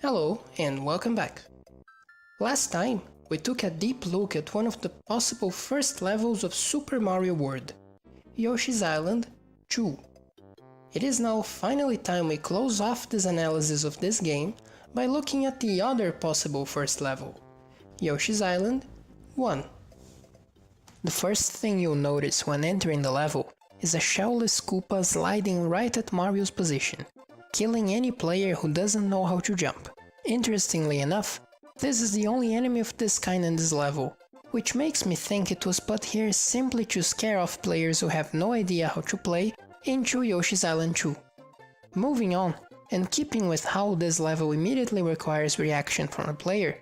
Hello and welcome back. Last time, we took a deep look at one of the possible first levels of Super Mario World, Yoshi's Island 2. It is now finally time we close off this analysis of this game by looking at the other possible first level, Yoshi's Island 1. The first thing you'll notice when entering the level is a shellless Koopa sliding right at Mario's position, killing any player who doesn't know how to jump. Interestingly enough, this is the only enemy of this kind in this level, which makes me think it was put here simply to scare off players who have no idea how to play into Yoshi's Island 2. Moving on, and keeping with how this level immediately requires reaction from the player,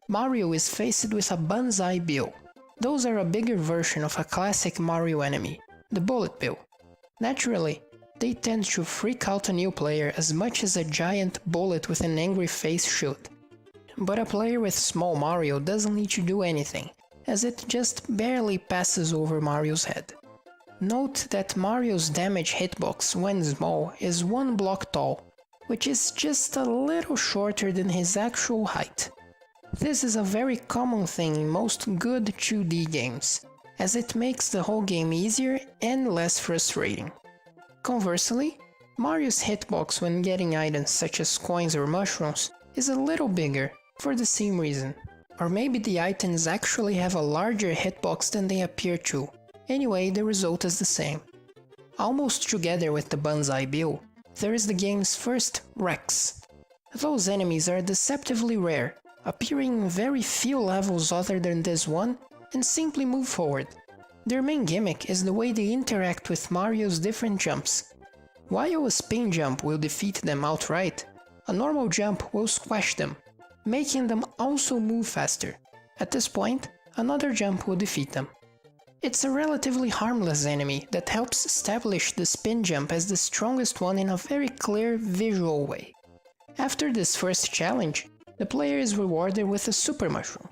Mario is faced with a Banzai Bill. Those are a bigger version of a classic Mario enemy, the Bullet Bill. Naturally, they tend to freak out a new player as much as a giant bullet with an angry face should. But a player with small Mario doesn't need to do anything, as it just barely passes over Mario's head. Note that Mario's damage hitbox when small is 1 block tall, which is just a little shorter than his actual height. This is a very common thing in most good 2D games, as it makes the whole game easier and less frustrating. Conversely, Mario's hitbox when getting items such as coins or mushrooms is a little bigger, for the same reason. Or maybe the items actually have a larger hitbox than they appear to. Anyway, the result is the same. Almost together with the Banzai Bill, there is the game's first Rex. Those enemies are deceptively rare, appearing in very few levels other than this one, and simply move forward. Their main gimmick is the way they interact with Mario's different jumps. While a spin jump will defeat them outright, a normal jump will squash them, making them also move faster. At this point, another jump will defeat them. It's a relatively harmless enemy that helps establish the spin jump as the strongest one in a very clear visual way. After this first challenge, the player is rewarded with a Super Mushroom.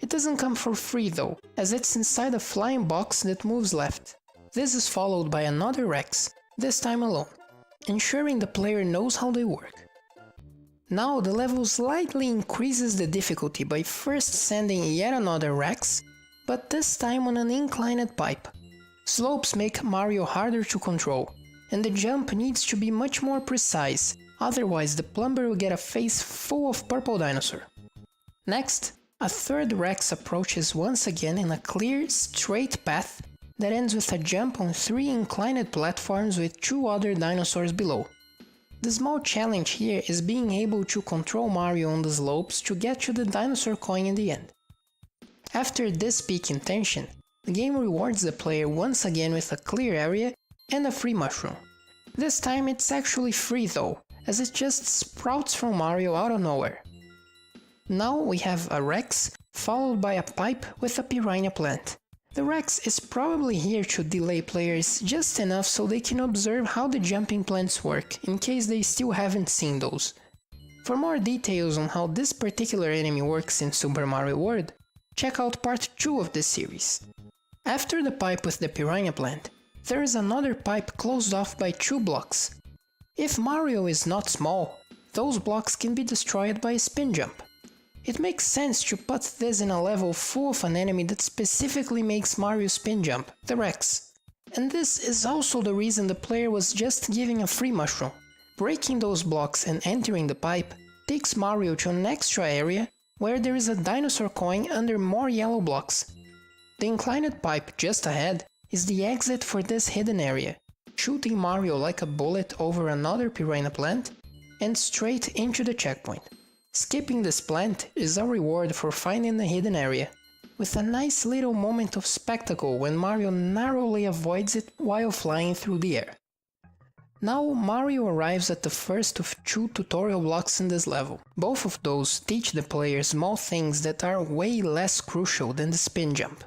It doesn't come for free though, as it's inside a flying box that moves left. This is followed by another Rex, this time alone, ensuring the player knows how they work. Now the level slightly increases the difficulty by first sending yet another Rex, but this time on an inclined pipe. Slopes make Mario harder to control, and the jump needs to be much more precise, otherwise the plumber will get a face full of purple dinosaur. Next, a third Rex approaches once again in a clear, straight path that ends with a jump on 3 inclined platforms with 2 other dinosaurs below. The small challenge here is being able to control Mario on the slopes to get to the dinosaur coin in the end. After this peak in tension, the game rewards the player once again with a clear area and a free mushroom. This time it's actually free though, as it just sprouts from Mario out of nowhere. Now we have a Rex, followed by a pipe with a piranha plant. The Rex is probably here to delay players just enough so they can observe how the jumping plants work, in case they still haven't seen those. For more details on how this particular enemy works in Super Mario World, check out part 2 of this series. After the pipe with the piranha plant, there is another pipe closed off by 2 blocks. If Mario is not small, those blocks can be destroyed by a spin jump. It makes sense to put this in a level full of an enemy that specifically makes Mario spin jump, the Rex. And this is also the reason the player was just giving a free mushroom. Breaking those blocks and entering the pipe takes Mario to an extra area where there is a dinosaur coin under more yellow blocks. The inclined pipe just ahead is the exit for this hidden area, shooting Mario like a bullet over another piranha plant and straight into the checkpoint. Skipping this plant is a reward for finding the hidden area, with a nice little moment of spectacle when Mario narrowly avoids it while flying through the air. Now Mario arrives at the first of 2 tutorial blocks in this level. Both of those teach the player small things that are way less crucial than the spin jump.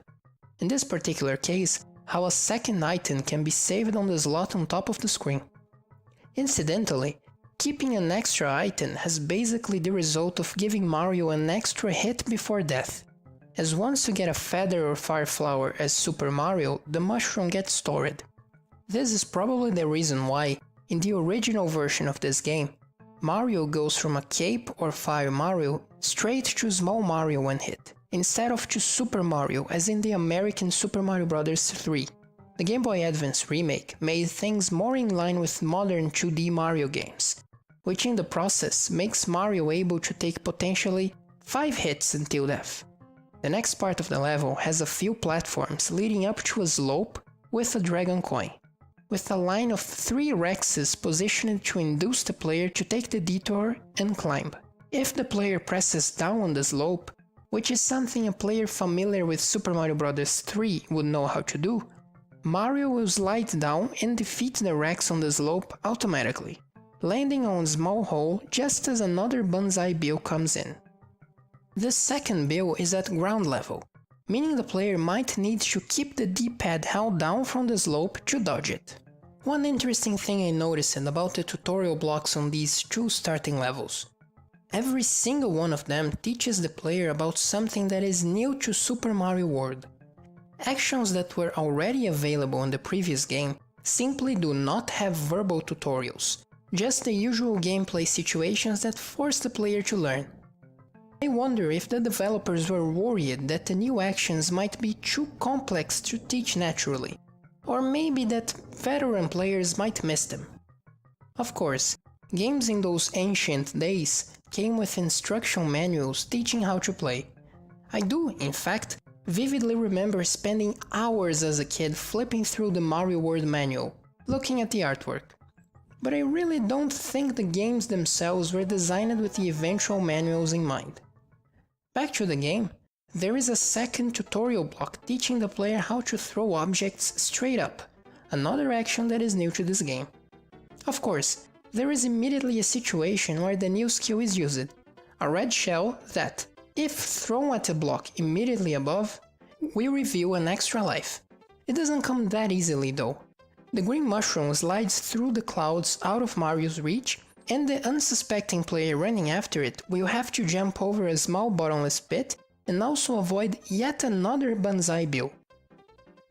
In this particular case, how a second item can be saved on the slot on top of the screen. Incidentally, keeping an extra item has basically the result of giving Mario an extra hit before death, as once you get a feather or fire flower as Super Mario, the mushroom gets stored. This is probably the reason why, in the original version of this game, Mario goes from a Cape or Fire Mario straight to Small Mario when hit, instead of to Super Mario as in the American Super Mario Bros. 3. The Game Boy Advance remake made things more in line with modern 2D Mario games, which in the process makes Mario able to take potentially 5 hits until death. The next part of the level has a few platforms leading up to a slope with a dragon coin, with a line of 3 Rexes positioned to induce the player to take the detour and climb. If the player presses down on the slope, which is something a player familiar with Super Mario Bros. 3 would know how to do, Mario will slide down and defeat the Rex on the slope automatically, landing on a small hole just as another banzai bill comes in. The second bill is at ground level, meaning the player might need to keep the D-pad held down from the slope to dodge it. One interesting thing I noticed about the tutorial blocks on these 2 starting levels. Every single one of them teaches the player about something that is new to Super Mario World. Actions that were already available in the previous game simply do not have verbal tutorials, just the usual gameplay situations that force the player to learn. I wonder if the developers were worried that the new actions might be too complex to teach naturally, or maybe that veteran players might miss them. Of course, games in those ancient days came with instruction manuals teaching how to play. I do, in fact, vividly remember spending hours as a kid flipping through the Mario World manual, looking at the artwork. But I really don't think the games themselves were designed with the eventual manuals in mind. Back to the game, there is a second tutorial block teaching the player how to throw objects straight up, another action that is new to this game. Of course, there is immediately a situation where the new skill is used, a red shell that, if thrown at a block immediately above, will reveal an extra life. It doesn't come that easily though. The green mushroom slides through the clouds out of Mario's reach, and the unsuspecting player running after it will have to jump over a small bottomless pit and also avoid yet another banzai bill.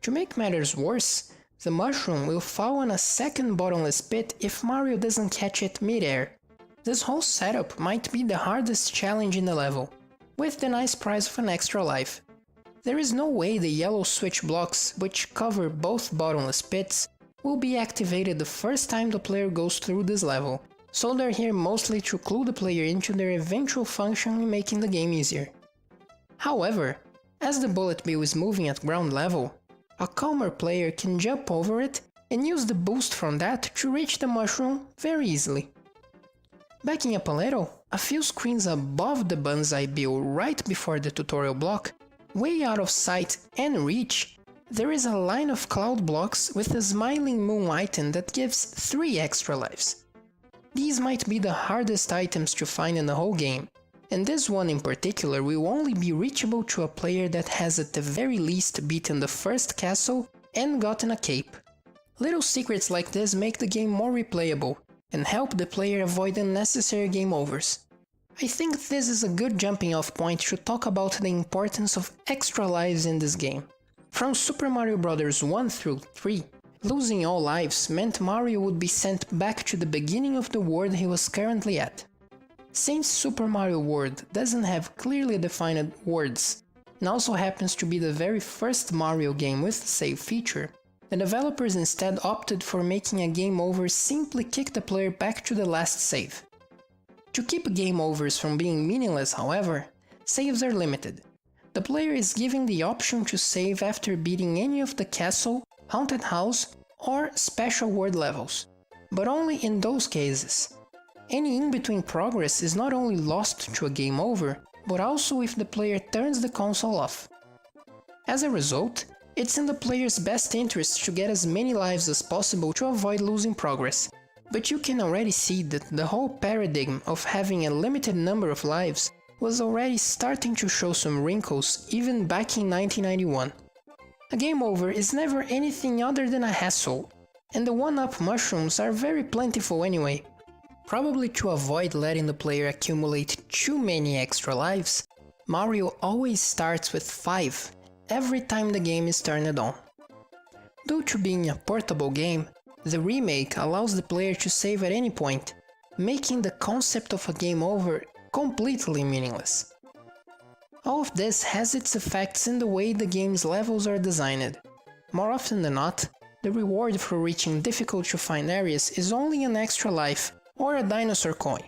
To make matters worse, the mushroom will fall on a second bottomless pit if Mario doesn't catch it mid-air. This whole setup might be the hardest challenge in the level, with the nice prize of an extra life. There is no way the yellow switch blocks, which cover both bottomless pits, will be activated the first time the player goes through this level, so they're here mostly to clue the player into their eventual function in making the game easier. However, as the bullet bill is moving at ground level, a calmer player can jump over it and use the boost from that to reach the mushroom very easily. Backing up a little, a few screens above the banzai bill right before the tutorial block, way out of sight and reach, there is a line of cloud blocks with a smiling moon item that gives 3 extra lives. These might be the hardest items to find in the whole game, and this one in particular will only be reachable to a player that has at the very least beaten the first castle and gotten a cape. Little secrets like this make the game more replayable, and help the player avoid unnecessary game overs. I think this is a good jumping off point to talk about the importance of extra lives in this game. From Super Mario Bros. 1 through 3, losing all lives meant Mario would be sent back to the beginning of the world he was currently at. Since Super Mario World doesn't have clearly defined worlds, and also happens to be the very first Mario game with the save feature, the developers instead opted for making a game over simply kick the player back to the last save. To keep game overs from being meaningless, however, saves are limited. The player is given the option to save after beating any of the castle, haunted house, or special world levels, but only in those cases. Any in-between progress is not only lost to a game over, but also if the player turns the console off. As a result, it's in the player's best interest to get as many lives as possible to avoid losing progress, but you can already see that the whole paradigm of having a limited number of lives was already starting to show some wrinkles even back in 1991. A game over is never anything other than a hassle, and the 1-up mushrooms are very plentiful anyway. Probably to avoid letting the player accumulate too many extra lives, Mario always starts with 5 every time the game is turned on. Due to being a portable game, the remake allows the player to save at any point, making the concept of a game over completely meaningless. All of this has its effects in the way the game's levels are designed. More often than not, the reward for reaching difficult to find areas is only an extra life or a dinosaur coin,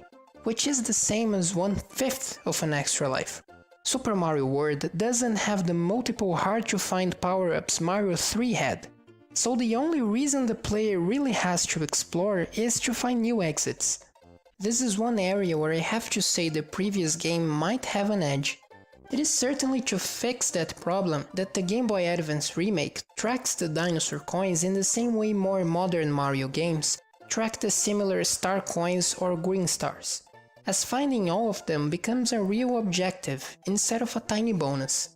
which is the same as 1/5 of an extra life. Super Mario World doesn't have the multiple hard to find power-ups Mario 3 had, so the only reason the player really has to explore is to find new exits. This is one area where I have to say the previous game might have an edge. It is certainly to fix that problem that the Game Boy Advance remake tracks the dinosaur coins in the same way more modern Mario games track the similar star coins or green stars, as finding all of them becomes a real objective instead of a tiny bonus.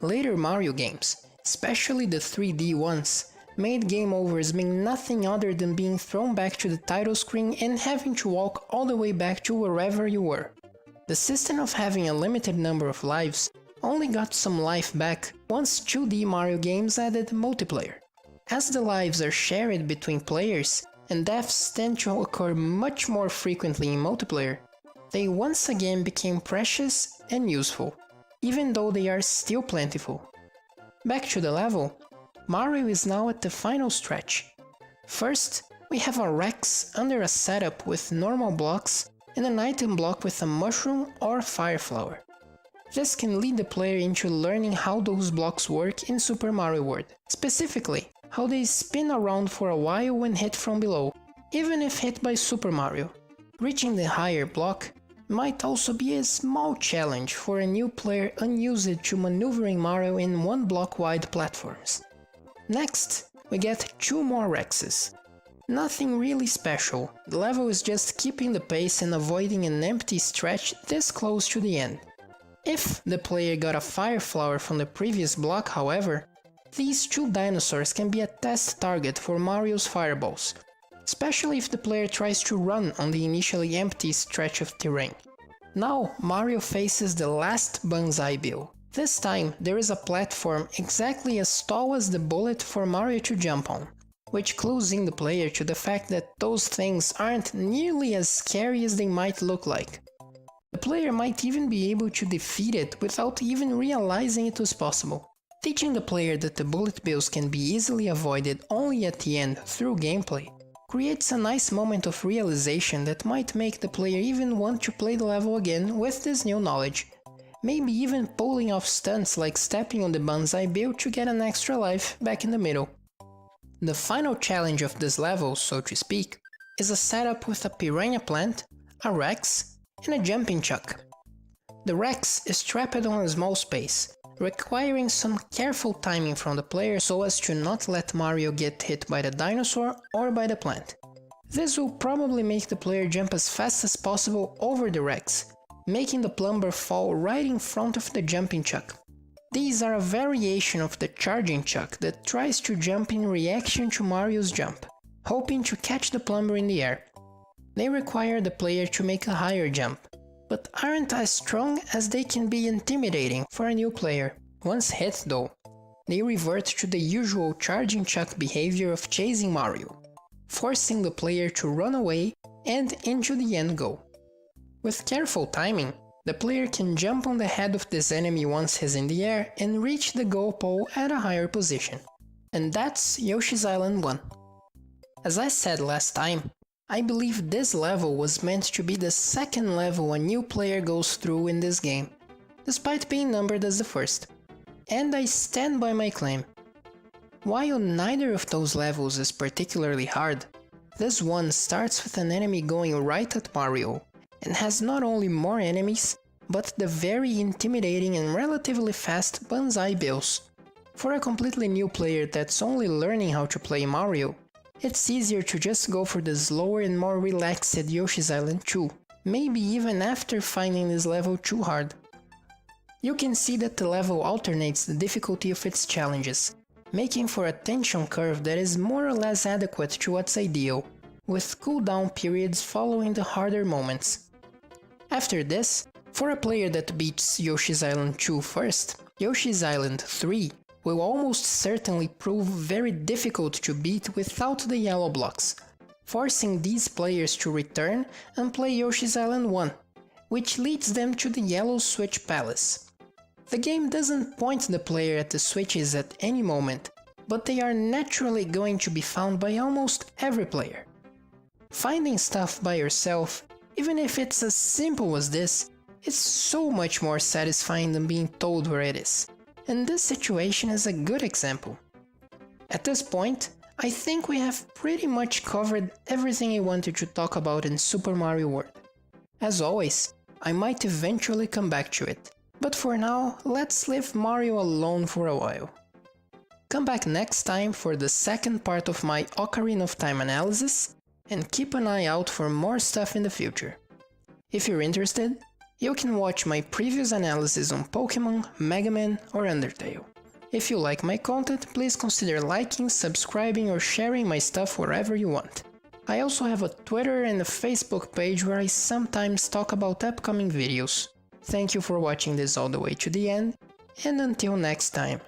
Later Mario games, especially the 3D ones, made game overs mean nothing other than being thrown back to the title screen and having to walk all the way back to wherever you were. The system of having a limited number of lives only got some life back once 2D Mario games added multiplayer. As the lives are shared between players, and deaths tend to occur much more frequently in multiplayer, they once again became precious and useful, even though they are still plentiful. Back to the level, Mario is now at the final stretch. First, we have a Rex under a setup with normal blocks and an item block with a mushroom or fire flower. This can lead the player into learning how those blocks work in Super Mario World, specifically how they spin around for a while when hit from below, even if hit by Super Mario. Reaching the higher block might also be a small challenge for a new player unused to maneuvering Mario in one block wide platforms. Next, we get 2 more Rexes. Nothing really special, the level is just keeping the pace and avoiding an empty stretch this close to the end. If the player got a fire flower from the previous block, however, these 2 dinosaurs can be a test target for Mario's fireballs, especially if the player tries to run on the initially empty stretch of terrain. Now Mario faces the last Banzai Bill. This time there is a platform exactly as tall as the bullet for Mario to jump on, which clues in the player to the fact that those things aren't nearly as scary as they might look like. The player might even be able to defeat it without even realizing it was possible. Teaching the player that the bullet bills can be easily avoided only at the end through gameplay creates a nice moment of realization that might make the player even want to play the level again with this new knowledge, maybe even pulling off stunts like stepping on the Banzai Bill to get an extra life back in the middle. The final challenge of this level, so to speak, is a setup with a piranha plant, a Rex, and a jumping chuck. The Rex is trapped on a small space, requiring some careful timing from the player so as to not let Mario get hit by the dinosaur or by the plant. This will probably make the player jump as fast as possible over the Rex, making the plumber fall right in front of the jumping chuck. These are a variation of the charging chuck that tries to jump in reaction to Mario's jump, hoping to catch the plumber in the air. They require the player to make a higher jump, but aren't as strong as they can be intimidating for a new player. Once hit though, they revert to the usual charging chuck behavior of chasing Mario, forcing the player to run away and into the end goal. With careful timing, the player can jump on the head of this enemy once he's in the air and reach the goal pole at a higher position. And that's Yoshi's Island 1. As I said last time, I believe this level was meant to be the second level a new player goes through in this game, despite being numbered as the first. And I stand by my claim. While neither of those levels is particularly hard, this one starts with an enemy going right at Mario, and has not only more enemies, but the very intimidating and relatively fast Banzai Bills. For a completely new player that's only learning how to play Mario, it's easier to just go for the slower and more relaxed Yoshi's Island 2, maybe even after finding this level too hard. You can see that the level alternates the difficulty of its challenges, making for a tension curve that is more or less adequate to what's ideal, with cooldown periods following the harder moments. After this, for a player that beats Yoshi's Island 2 first, Yoshi's Island 3 will almost certainly prove very difficult to beat without the yellow blocks. forcing these players to return and play Yoshi's Island 1, which leads them to the Yellow Switch Palace. The game doesn't point the player at the switches at any moment, but they are naturally going to be found by almost every player. Finding stuff by yourself, even if it's as simple as this, is so much more satisfying than being told where it is, and this situation is a good example. At this point, I think we have pretty much covered everything I wanted to talk about in Super Mario World. As always, I might eventually come back to it, but for now, let's leave Mario alone for a while. Come back next time for the second part of my Ocarina of Time analysis, and keep an eye out for more stuff in the future. If you're interested, you can watch my previous analysis on Pokémon, Mega Man, or Undertale. If you like my content, please consider liking, subscribing, or sharing my stuff wherever you want. I also have a Twitter and a Facebook page where I sometimes talk about upcoming videos. Thank you for watching this all the way to the end, and until next time.